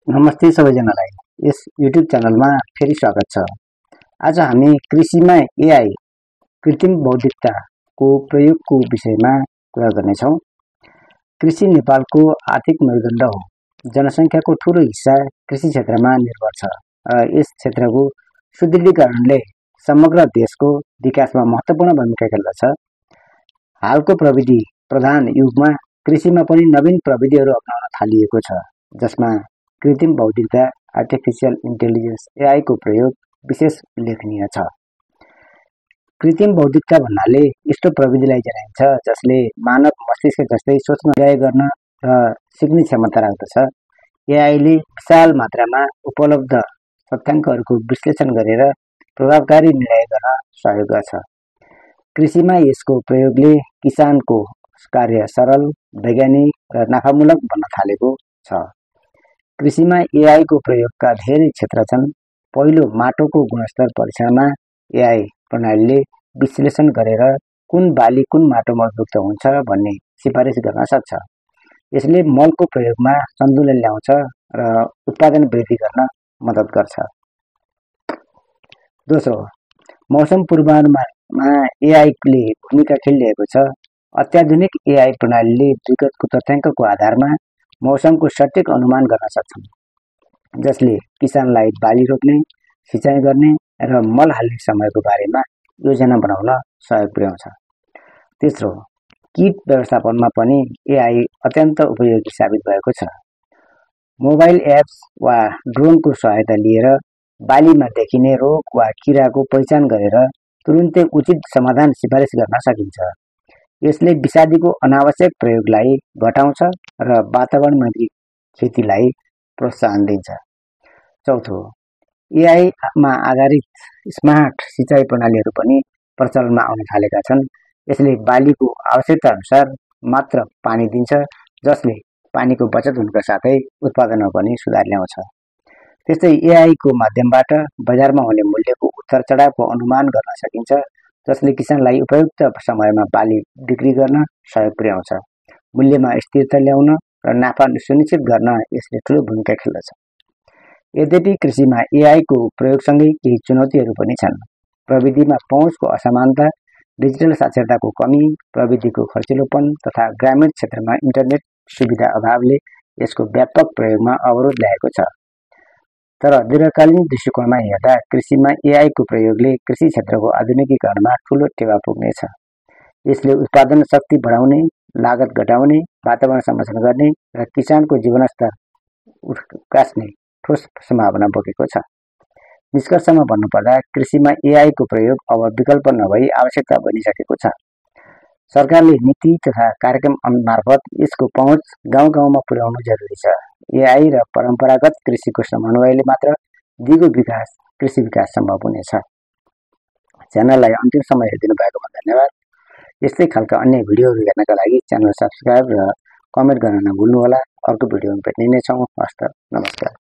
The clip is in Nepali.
नमस्ते सबैजनालाई। यस युट्युब च्यानलमा फेरि स्वागत छ। आज हामी कृषिमा एआई कृत्रिम बौद्धिकताको प्रयोगको विषयमा कुरा गर्नेछौँ। कृषि नेपालको आर्थिक मेरुदण्ड हो। जनसङ्ख्याको ठूलो हिस्सा कृषि क्षेत्रमा निर्भर छ र यस क्षेत्रको सुदृढीकरणले समग्र देशको विकासमा महत्त्वपूर्ण भूमिका खेल्दछ। हालको प्रविधि प्रधान युगमा कृषिमा पनि नवीन प्रविधिहरू अपनाउन थालिएको छ, जसमा कृत्रिम बौद्धिकता आर्टिफिसियल इन्टेलिजेन्स एआई को प्रयोग विशेष उल्लेखनीय छ। कृत्रिम बौद्धिकता भन्नाले यस्तो प्रविधिलाई जनाइन्छ जसले मानव मस्तिष्क जस्तै सोच्न, निर्णय गर्न र सिक्ने क्षमता राख्दछ। एआईले विशाल मात्रामा उपलब्ध तथ्याङ्कहरूको विश्लेषण गरेर प्रभावकारी निर्णय गर्न सहयोग गर्छ। कृषिमा यसको प्रयोगले किसानको कार्य सरल, वैज्ञानिक र नाफामूलक बन्न थालेको छ। कृषिमा एआई को प्रयोगका धेरै क्षेत्र छन्। पहिलो, माटोको गुणस्तर परीक्षणमा एआई प्रणालीले विश्लेषण गरेर कुन बाली कुन माटोमा उपयुक्त हुन्छ भन्ने सिफारिस गर्न सक्छ। यसले मलको प्रयोगमा सन्तुलन ल्याउँछ र उत्पादन वृद्धि गर्न मद्दत गर्छ। दोस्रो, मौसम पूर्वानुमानमा एआईले भूमिका खेलिरहेको छ। अत्याधुनिक एआई प्रणालीले विगतको तथ्याङ्कको आधारमा मौसमको सटीक अनुमान गर्न सक्छन्, जसले किसानलाई बाली रोप्ने, सिँचाइ गर्ने र मल हाल्ने समयको बारेमा योजना बनाउन सहयोग पुर्याउँछ। तेस्रो, कीट व्यवस्थापनमा पनि एआई अत्यन्त उपयोगी साबित भएको छ। मोबाइल एप्स वा ड्रोनको सहायता लिएर बालीमा देखिने रोग वा किराको पहिचान गरेर तुरुन्तै उचित समाधान सिफारिस गर्न सकिन्छ। यसले विषादीको अनावश्यक प्रयोगलाई घटाउँछ र वातावरणमाथि खेतीलाई प्रोत्साहन दिन्छ। चौथो, एआईमा आधारित स्मार्ट सिँचाइ प्रणालीहरू पनि प्रचलनमा आउन थालेका छन्। यसले बालीको आवश्यकता अनुसार मात्र पानी दिन्छ, जसले पानीको बचत हुनुका साथै उत्पादनमा पनि सुधार ल्याउँछ। त्यस्तै एआईको माध्यमबाट बजारमा हुने मूल्यको उतार चढावको अनुमान गर्न सकिन्छ, जसले किसानलाई उपयुक्त समयमा बाली बिक्री गर्न सहयोग पुर्याउँछ। मूल्यमा स्थिरता ल्याउन र नाफा सुनिश्चित गर्न यसले ठूलो भूमिका खेल्दछ। यद्यपि कृषिमा एआईको प्रयोगसँगै केही चुनौतीहरू पनि छन्। प्रविधिमा पहुँचको असमानता, डिजिटल साक्षरताको कमी, प्रविधिको खर्चिलोपन तथा ग्रामीण क्षेत्रमा इन्टरनेट सुविधा अभावले यसको व्यापक प्रयोगमा अवरोध ल्याएको छ। तर दीर्घकालीन दृष्टिकोणमा हेर्दा कृषिमा एआईको प्रयोगले कृषि क्षेत्रको आधुनिकीकरणमा ठूलो टेवा पुग्नेछ। यसले उत्पादन शक्ति बढाउने, लागत घटाउने, वातावरण संरक्षण गर्ने र किसानको जीवनस्तर उकास्ने ठोस सम्भावना बोकेको छ। निष्कर्षमा भन्नुपर्दा कृषिमा एआईको प्रयोग अब विकल्प नभई आवश्यकता बनिसकेको छ। सरकारले नीति तथा कार्यक्रम मार्फत यसको पहुँच गाउँ-गाउँमा पुर्याउनु जरुरी छ। एआई र परम्परागत कृषिको समन्वयले मात्र दिगो विकास, कृषि विकास सम्भव हुनेछ। च्यानललाई अन्तिम समय हेरिदिनु भएकोमा धन्यवाद। यस्तै खालका अन्य भिडियोहरू हेर्नका लागि च्यानल सब्स्क्राइब र कमेन्ट गर्न नभुल्नुहोला। अर्को भिडियोमा भेट्ने नै छौँ। हस्त, नमस्कार।